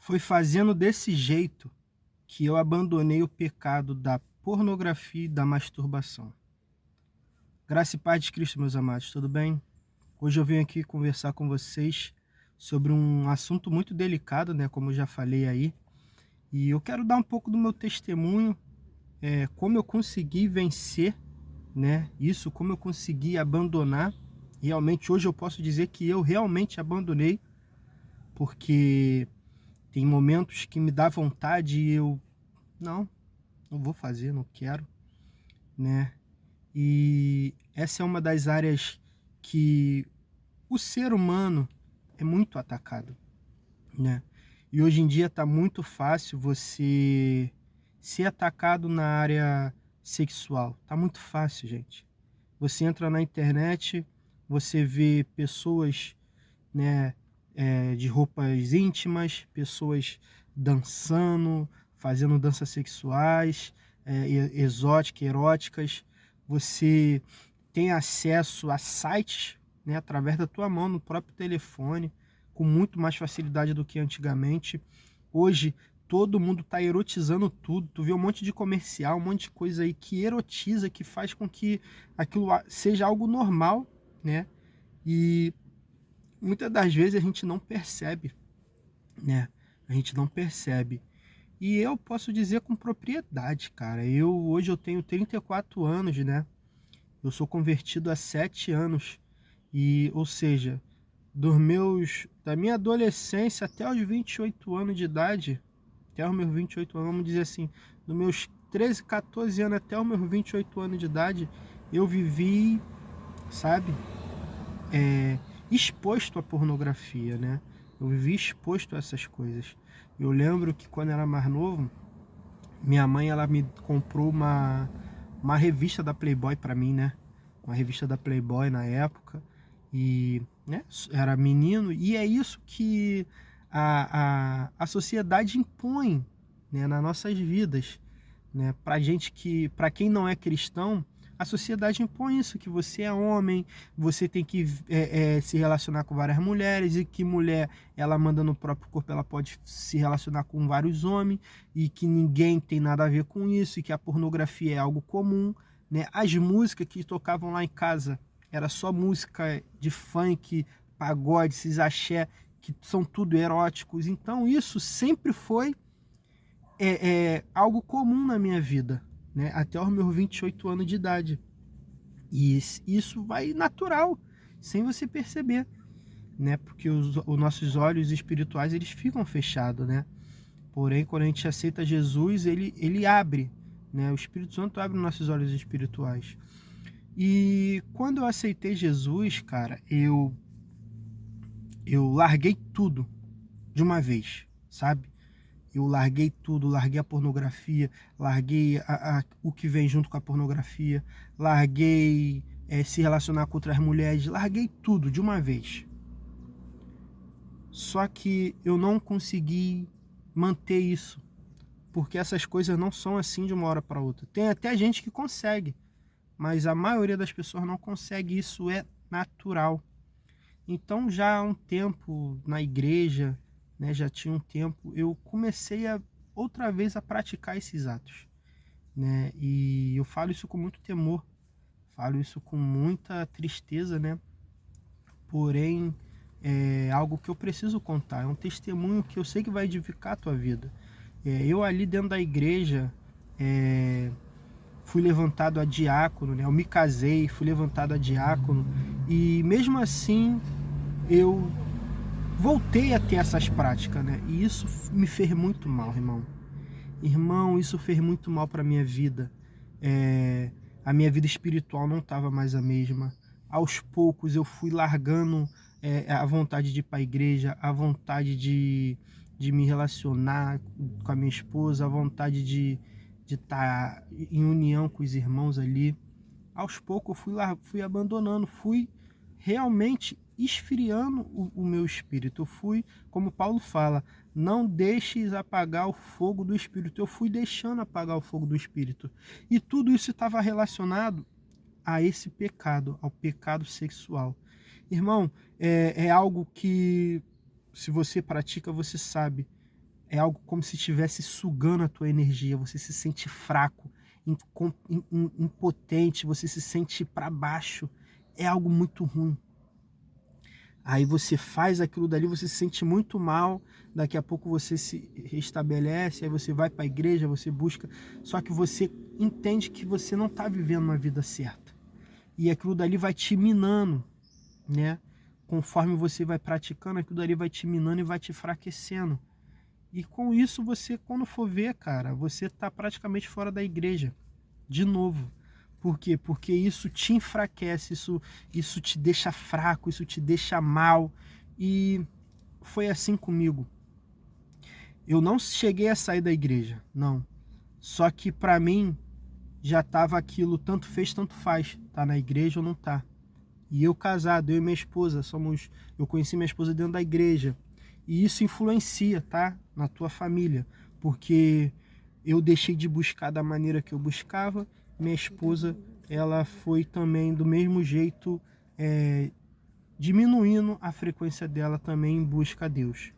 Foi fazendo desse jeito que eu abandonei o pecado da pornografia e da masturbação. Graça e paz de Cristo, meus amados, tudo bem? Hoje eu venho aqui conversar com vocês sobre um assunto muito delicado, né, como eu já falei aí, e eu quero dar um pouco do meu testemunho, como eu consegui vencer, né, isso, como eu consegui abandonar. Realmente hoje eu posso dizer que eu realmente abandonei, porque tem momentos que me dá vontade e eu não vou fazer, não quero, né? E essa é uma das áreas que o ser humano é muito atacado, né? E hoje em dia tá muito fácil você ser atacado na área sexual. Tá muito fácil, gente. Você entra na internet, você vê pessoas, né, de roupas íntimas, pessoas dançando, fazendo danças sexuais, exóticas, eróticas. Você tem acesso a sites, né, através da tua mão, no próprio telefone, com muito mais facilidade do que antigamente. Hoje, todo mundo está erotizando tudo. Tu vê um monte de comercial, um monte de coisa aí que erotiza, que faz com que aquilo seja algo normal, né? E muitas das vezes a gente não percebe, né? A gente não percebe. E eu posso dizer com propriedade, cara. Hoje eu tenho 34 anos, né? Eu sou convertido há 7 anos. E, ou seja, da minha adolescência até os 28 anos de idade, até os meus 28 anos, vamos dizer assim, dos meus 13, 14 anos até os meus 28 anos de idade, eu vivi, sabe, exposto à pornografia, né? Eu vivi exposto a essas coisas. Eu lembro que quando eu era mais novo, minha mãe ela me comprou uma revista da Playboy para mim, né? Uma revista da Playboy na época. E, né, era menino. E é isso que a sociedade impõe, né, nas nossas vidas, né? Pra gente para quem não é cristão, a sociedade impõe isso, que você é homem, você tem que se relacionar com várias mulheres, e que mulher, ela manda no próprio corpo, ela pode se relacionar com vários homens, e que ninguém tem nada a ver com isso, e que a pornografia é algo comum, né? As músicas que tocavam lá em casa, era só música de funk, pagode, esses axé, que são tudo eróticos. Então isso sempre foi algo comum na minha vida, né? Até os meus 28 anos de idade. E isso vai natural, sem você perceber, né? Porque os nossos olhos espirituais, eles ficam fechados, né? Porém, quando a gente aceita Jesus, ele abre, né? O Espírito Santo abre os nossos olhos espirituais. E quando eu aceitei Jesus, cara, eu larguei tudo de uma vez, sabe? Eu larguei tudo, larguei a pornografia, larguei o que vem junto com a pornografia, larguei se relacionar com outras mulheres, larguei tudo de uma vez. Só que eu não consegui manter isso, porque essas coisas não são assim de uma hora para outra. Tem até gente que consegue, mas a maioria das pessoas não consegue, isso é natural. Então já há um tempo na igreja, né, já tinha um tempo, eu comecei outra vez a praticar esses atos, né? E eu falo isso com muito temor, falo isso com muita tristeza, né? Porém, é algo que eu preciso contar, é um testemunho que eu sei que vai edificar a tua vida. Eu ali dentro da igreja, fui levantado a diácono, né? Eu me casei, fui levantado a diácono, e mesmo assim eu voltei a ter essas práticas, né? E isso me fez muito mal, irmão. Irmão, isso fez muito mal para minha vida. A minha vida espiritual não estava mais a mesma. Aos poucos eu fui largando a vontade de ir para a igreja, a vontade de me relacionar com a minha esposa, a vontade de estar em união com os irmãos ali. Aos poucos eu fui abandonando, fui realmente esfriando o meu espírito. Eu fui, como Paulo fala, não deixes apagar o fogo do espírito. Eu fui deixando apagar o fogo do espírito. E tudo isso estava relacionado a esse pecado, ao pecado sexual. Irmão, é algo que, se você pratica, você sabe. é algo como se estivesse sugando a tua energia, você se sente fraco, impotente, você se sente para baixo, é algo muito ruim. Aí você faz aquilo dali, você se sente muito mal, daqui a pouco você se restabelece, aí você vai para a igreja, você busca, só que você entende que você não está vivendo uma vida certa. E aquilo dali vai te minando, né? Conforme você vai praticando, aquilo dali vai te minando e vai te enfraquecendo. E com isso você, quando for ver, cara, você está praticamente fora da igreja, de novo. Por quê? Porque isso te enfraquece, isso te deixa fraco, isso te deixa mal. E foi assim comigo. Eu não cheguei a sair da igreja, não. Só que para mim já estava aquilo, tanto fez, tanto faz. Tá na igreja ou não tá. E eu casado, eu e minha esposa, eu conheci minha esposa dentro da igreja. E isso influencia, tá? Na tua família. Porque eu deixei de buscar da maneira que eu buscava. Minha esposa, ela foi também do mesmo jeito, diminuindo a frequência dela também em busca a Deus,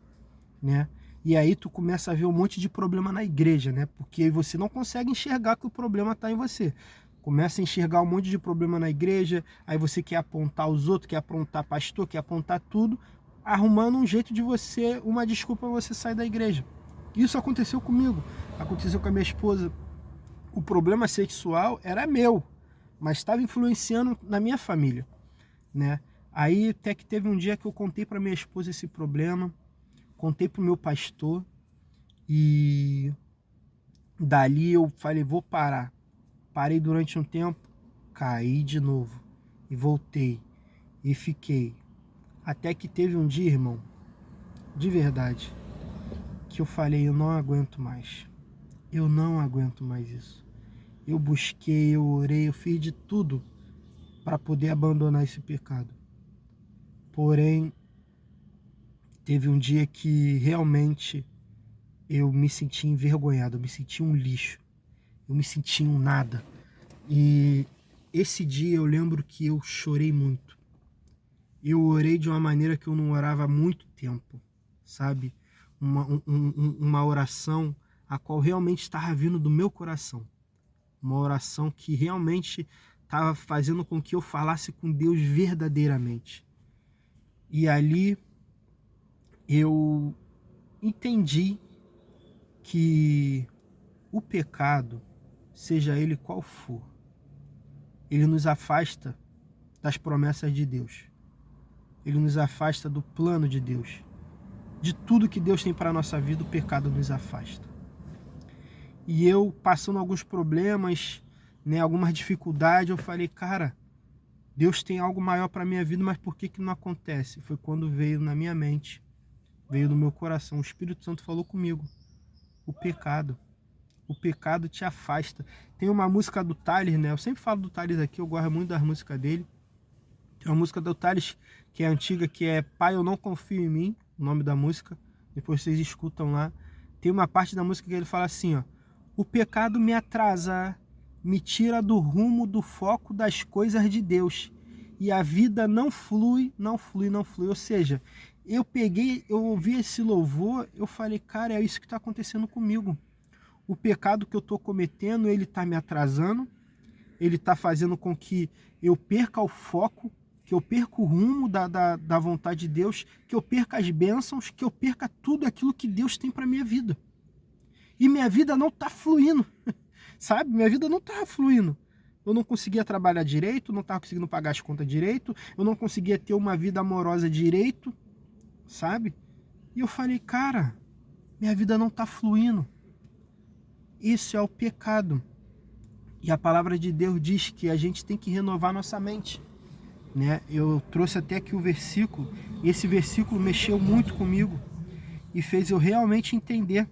né? E aí tu começa a ver um monte de problema na igreja, né? Porque você não consegue enxergar que o problema está em você. Começa a enxergar um monte de problema na igreja, aí você quer apontar os outros, quer apontar pastor, quer apontar tudo, arrumando um jeito de você, uma desculpa para você sair da igreja. Isso aconteceu comigo, aconteceu com a minha esposa. O problema sexual era meu, mas estava influenciando na minha família, né? Aí até que teve um dia que eu contei para minha esposa esse problema, contei para o meu pastor e dali eu falei, vou parar. Parei durante um tempo, caí de novo e voltei e fiquei. Até que teve um dia, irmão, de verdade, que eu falei, eu não aguento mais. Eu não aguento mais isso. Eu busquei, eu orei, eu fiz de tudo para poder abandonar esse pecado. Porém, teve um dia que realmente eu me senti envergonhado, eu me senti um lixo, eu me senti um nada. E esse dia eu lembro que eu chorei muito. Eu orei de uma maneira que eu não orava há muito tempo, sabe? Uma oração a qual realmente estava vindo do meu coração. Uma oração que realmente estava fazendo com que eu falasse com Deus verdadeiramente. E ali eu entendi que o pecado, seja ele qual for, ele nos afasta das promessas de Deus. Ele nos afasta do plano de Deus. De tudo que Deus tem para a nossa vida, o pecado nos afasta. E eu, passando alguns problemas, né, algumas dificuldades, eu falei, cara, Deus tem algo maior para a minha vida, mas por que não acontece? Foi quando veio na minha mente, veio no meu coração. O Espírito Santo falou comigo. O pecado te afasta. Tem uma música do Thales, né? Eu sempre falo do Thales aqui, eu gosto muito das músicas dele. Tem uma música do Thales que é antiga, que é Pai, eu não confio em mim, o nome da música. Depois vocês escutam lá. Tem uma parte da música que ele fala assim, ó. O pecado me atrasa, me tira do rumo, do foco das coisas de Deus. E a vida não flui, não flui, não flui. Ou seja, eu ouvi esse louvor, eu falei, cara, é isso que está acontecendo comigo. O pecado que eu estou cometendo, ele está me atrasando, ele está fazendo com que eu perca o foco, que eu perca o rumo da vontade de Deus, que eu perca as bênçãos, que eu perca tudo aquilo que Deus tem para minha vida. E minha vida não está fluindo, sabe? Minha vida não está fluindo. Eu não conseguia trabalhar direito, não estava conseguindo pagar as contas direito, eu não conseguia ter uma vida amorosa direito, sabe? E eu falei, cara, minha vida não está fluindo. Isso é o pecado. E a palavra de Deus diz que a gente tem que renovar nossa mente, né? Eu trouxe até aqui o versículo, e esse versículo mexeu muito comigo e fez eu realmente entender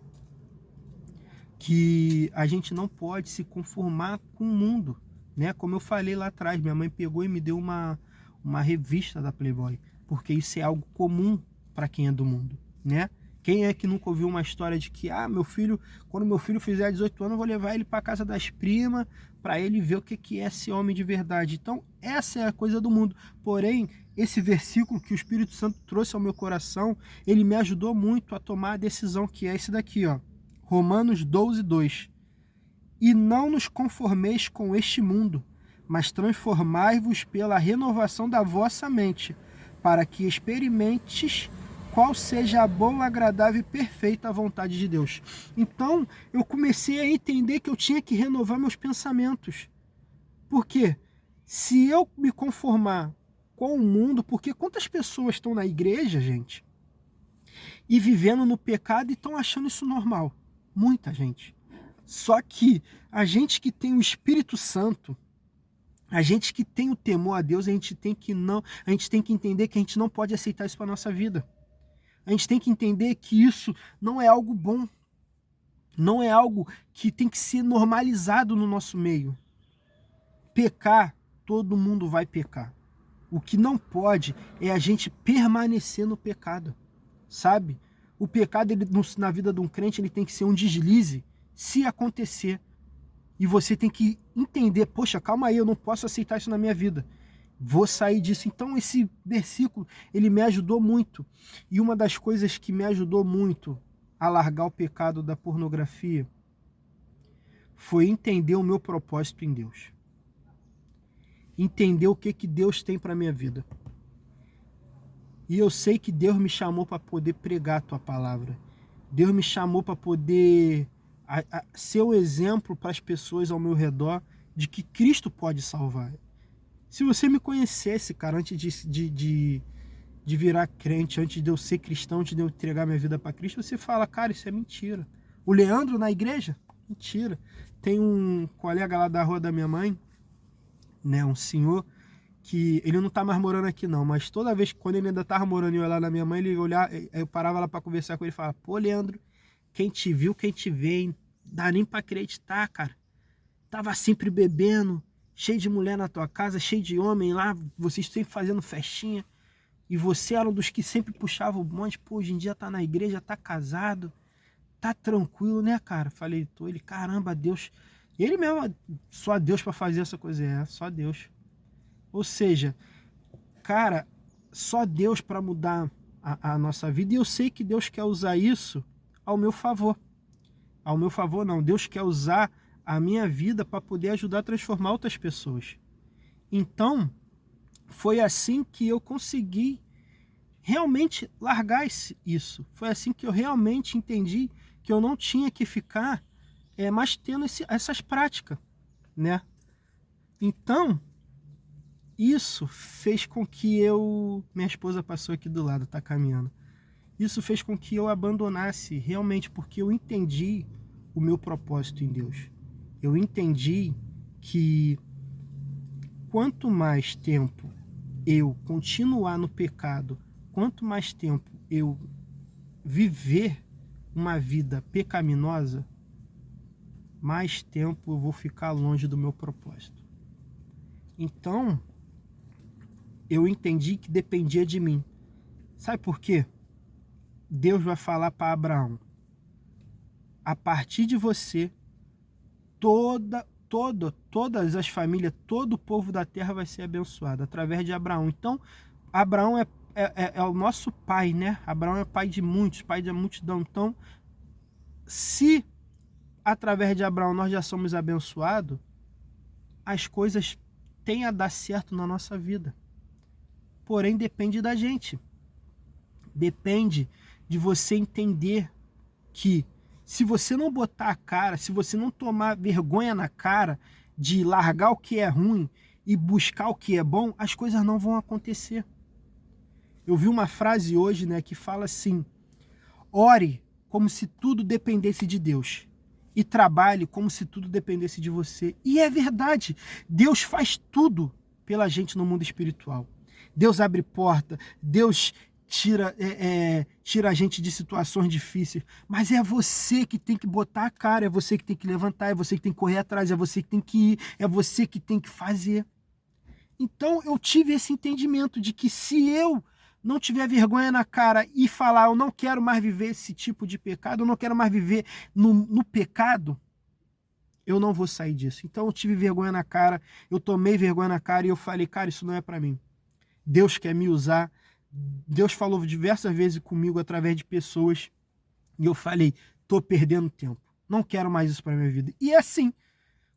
que a gente não pode se conformar com o mundo, né? Como eu falei lá atrás, minha mãe pegou e me deu uma revista da Playboy, porque isso é algo comum para quem é do mundo, né? Quem é que nunca ouviu uma história de que, meu filho, quando meu filho fizer 18 anos, eu vou levar ele para casa das primas, para ele ver o que é esse homem de verdade. Então, essa é a coisa do mundo. Porém, esse versículo que o Espírito Santo trouxe ao meu coração, ele me ajudou muito a tomar a decisão, que é esse daqui, ó. Romanos 12:2. E não nos conformeis com este mundo, mas transformai-vos pela renovação da vossa mente, para que experimentes qual seja a boa, agradável e perfeita vontade de Deus. Então, eu comecei a entender que eu tinha que renovar meus pensamentos. Por quê? Se eu me conformar com o mundo, porque quantas pessoas estão na igreja, gente, e vivendo no pecado e estão achando isso normal? Muita gente. Só que a gente que tem o Espírito Santo, a gente que tem o temor a Deus, a gente tem que entender que a gente não pode aceitar isso para nossa vida. A gente tem que entender que isso não é algo bom. Não é algo que tem que ser normalizado no nosso meio. Pecar, todo mundo vai pecar. O que não pode é a gente permanecer no pecado, sabe? O pecado, na vida de um crente, ele tem que ser um deslize, se acontecer. E você tem que entender, poxa, calma aí, eu não posso aceitar isso na minha vida. Vou sair disso. Então esse versículo, ele me ajudou muito. E uma das coisas que me ajudou muito a largar o pecado da pornografia foi entender o meu propósito em Deus. Entender o que Deus tem para minha vida. E eu sei que Deus me chamou para poder pregar a tua palavra. Deus me chamou para poder ser um exemplo para as pessoas ao meu redor de que Cristo pode salvar. Se você me conhecesse, cara, antes de virar crente, antes de eu ser cristão, antes de eu entregar minha vida para Cristo, você fala, cara, isso é mentira. O Leandro na igreja? Mentira. Tem um colega lá da rua da minha mãe, né, um senhor, que ele não tá mais morando aqui não, mas toda vez que quando ele ainda tava morando lá na minha mãe, ele olhava, eu parava lá para conversar com ele e falava, pô, Leandro, quem te viu, quem te vê, hein? Dá nem para acreditar, cara. Tava sempre bebendo, cheio de mulher na tua casa, cheio de homem lá, vocês sempre fazendo festinha. E você era um dos que sempre puxava o bonde. Pô, hoje em dia tá na igreja, tá casado, tá tranquilo, né, cara? Falei, ele, caramba, Deus. Ele mesmo, só Deus para fazer essa coisa. É, só Deus. Ou seja, cara, só Deus para mudar a nossa vida. E eu sei que Deus quer usar isso ao meu favor. Ao meu favor, não. Deus quer usar a minha vida para poder ajudar a transformar outras pessoas. Então, foi assim que eu consegui realmente largar isso. Foi assim que eu realmente entendi que eu não tinha que ficar mais tendo essas práticas, né? Então, isso fez com que minha esposa passou aqui do lado, tá caminhando. Isso fez com que eu abandonasse realmente, porque eu entendi o meu propósito em Deus. Eu entendi que quanto mais tempo eu continuar no pecado, quanto mais tempo eu viver uma vida pecaminosa, mais tempo eu vou ficar longe do meu propósito. Então, eu entendi que dependia de mim. Sabe por quê? Deus vai falar para Abraão, a partir de você, todas as famílias, todo o povo da terra vai ser abençoado através de Abraão. Então, Abraão é o nosso pai, né? Abraão é pai de muitos, pai da multidão. Então, se através de Abraão nós já somos abençoados, as coisas têm a dar certo na nossa vida. Porém, depende da gente. Depende de você entender que se você não botar a cara, se você não tomar vergonha na cara de largar o que é ruim e buscar o que é bom, as coisas não vão acontecer. Eu vi uma frase hoje, né, que fala assim: ore como se tudo dependesse de Deus e trabalhe como se tudo dependesse de você. E é verdade, Deus faz tudo pela gente no mundo espiritual. Deus abre porta, Deus tira a gente de situações difíceis, mas é você que tem que botar a cara, é você que tem que levantar, é você que tem que correr atrás, é você que tem que ir, é você que tem que fazer. Então eu tive esse entendimento de que se eu não tiver vergonha na cara e falar, eu não quero mais viver esse tipo de pecado, eu não quero mais viver no pecado, eu não vou sair disso. Então eu tive vergonha na cara, eu tomei vergonha na cara e eu falei, cara, isso não é para mim. Deus quer me usar. Deus falou diversas vezes comigo através de pessoas e eu falei, tô perdendo tempo. Não quero mais isso para minha vida. E é assim,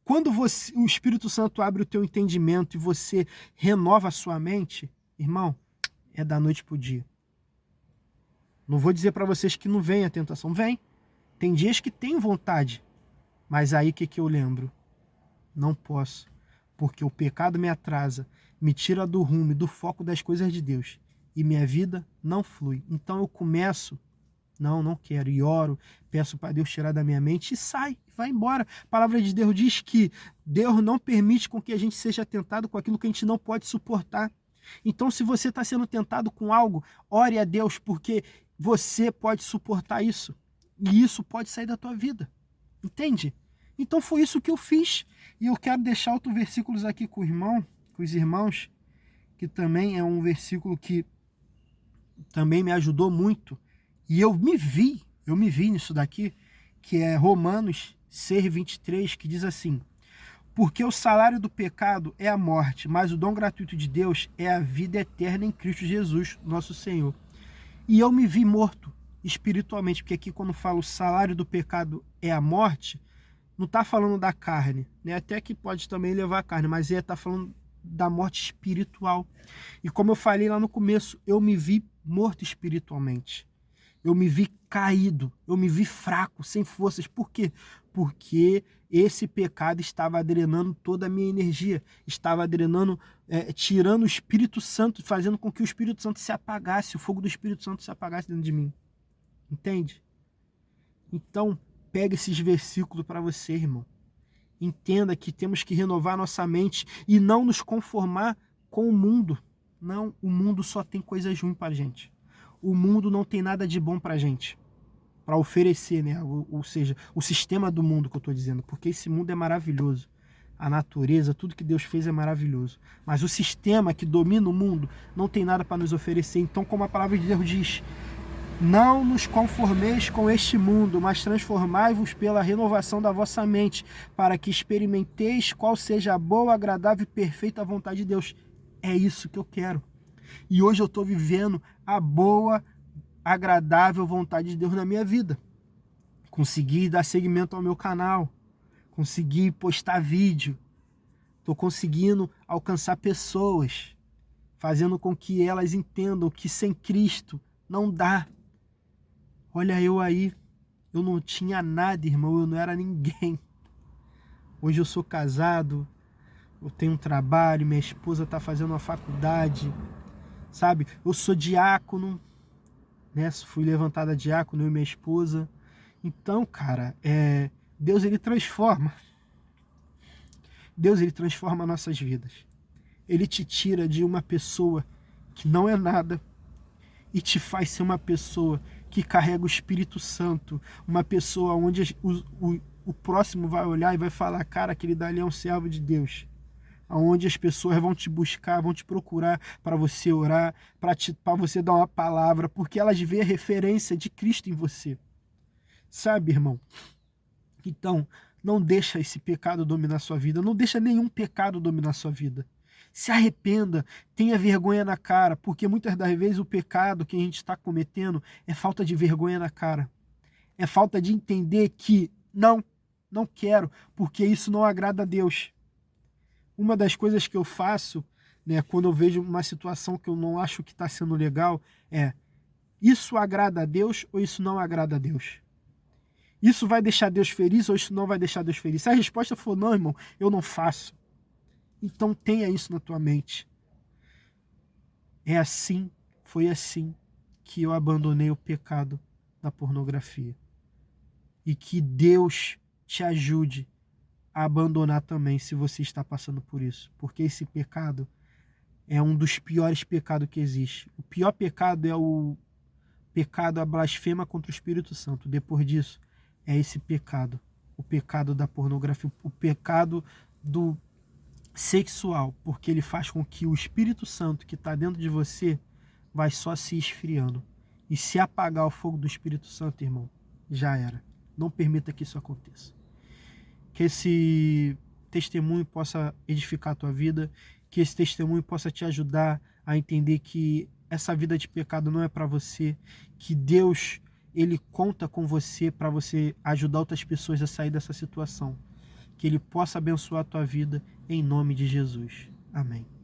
quando o Espírito Santo abre o teu entendimento e você renova a sua mente, irmão, é da noite pro dia. Não vou dizer para vocês que não vem a tentação. Vem. Tem dias que tem vontade. Mas aí o que eu lembro? Não posso. Porque o pecado me atrasa, me tira do rumo, do foco das coisas de Deus. E minha vida não flui. Então eu começo, não quero. E oro, peço para Deus tirar da minha mente e sai, vai embora. A palavra de Deus diz que Deus não permite com que a gente seja tentado com aquilo que a gente não pode suportar. Então se você está sendo tentado com algo, ore a Deus, porque você pode suportar isso. E isso pode sair da tua vida. Entende? Então foi isso que eu fiz. E eu quero deixar outros versículos aqui com os irmãos, que também é um versículo que também me ajudou muito. E eu me vi nisso daqui, que é Romanos 6:23, que diz assim: porque o salário do pecado é a morte, mas o dom gratuito de Deus é a vida eterna em Cristo Jesus, nosso Senhor. E eu me vi morto espiritualmente, porque aqui quando fala o salário do pecado é a morte, não está falando da carne, né? Até que pode também levar a carne, mas está falando da morte espiritual. E como eu falei lá no começo, eu me vi morto espiritualmente. Eu me vi caído, eu me vi fraco, sem forças. Por quê? Porque esse pecado estava drenando toda a minha energia, estava drenando, tirando o Espírito Santo, fazendo com que o Espírito Santo se apagasse, o fogo do Espírito Santo se apagasse dentro de mim. Entende? Então, pega esses versículos para você, irmão. Entenda que temos que renovar nossa mente e não nos conformar com o mundo. Não, o mundo só tem coisas ruins para a gente. O mundo não tem nada de bom para a gente, para oferecer, né? Ou seja, o sistema do mundo que eu estou dizendo, porque esse mundo é maravilhoso. A natureza, tudo que Deus fez é maravilhoso. Mas o sistema que domina o mundo não tem nada para nos oferecer. Então, como a palavra de Deus diz, não nos conformeis com este mundo, mas transformai-vos pela renovação da vossa mente, para que experimenteis qual seja a boa, agradável e perfeita vontade de Deus. É isso que eu quero. E hoje eu estou vivendo a boa, agradável vontade de Deus na minha vida. Consegui dar seguimento ao meu canal, consegui postar vídeo, estou conseguindo alcançar pessoas, fazendo com que elas entendam que sem Cristo não dá. Olha eu aí, eu não tinha nada, irmão, eu não era ninguém. Hoje eu sou casado, eu tenho um trabalho, minha esposa está fazendo uma faculdade, sabe? Eu sou diácono, né? Fui levantada diácono, eu e minha esposa. Então, cara, Deus ele transforma. Deus ele transforma nossas vidas. Ele te tira de uma pessoa que não é nada e te faz ser uma pessoa que carrega o Espírito Santo, uma pessoa onde o próximo vai olhar e vai falar, cara, aquele dali é um servo de Deus. Onde as pessoas vão te buscar, vão te procurar para você orar, para você dar uma palavra, porque elas veem a referência de Cristo em você. Sabe, irmão? Então, não deixa esse pecado dominar sua vida, não deixa nenhum pecado dominar sua vida. Se arrependa, tenha vergonha na cara, porque muitas das vezes o pecado que a gente está cometendo é falta de vergonha na cara. É falta de entender que não quero, porque isso não agrada a Deus. Uma das coisas que eu faço, né, quando eu vejo uma situação que eu não acho que está sendo legal, isso agrada a Deus ou isso não agrada a Deus? Isso vai deixar Deus feliz ou isso não vai deixar Deus feliz? Se a resposta for não, irmão, eu não faço. Então tenha isso na tua mente. Foi assim que eu abandonei o pecado da pornografia. E que Deus te ajude a abandonar também se você está passando por isso. Porque esse pecado é um dos piores pecados que existe. O pior pecado é o pecado, a blasfema contra o Espírito Santo. Depois disso, é esse pecado. O pecado da pornografia, o pecado do sexual. Porque ele faz com que o Espírito Santo que está dentro de você vai só se esfriando. E se apagar o fogo do Espírito Santo, irmão, já era. Não permita que isso aconteça. Que esse testemunho possa edificar a tua vida, que esse testemunho possa te ajudar a entender que essa vida de pecado não é para você, que Deus, Ele conta com você para você ajudar outras pessoas a sair dessa situação. Que Ele possa abençoar a tua vida em nome de Jesus. Amém.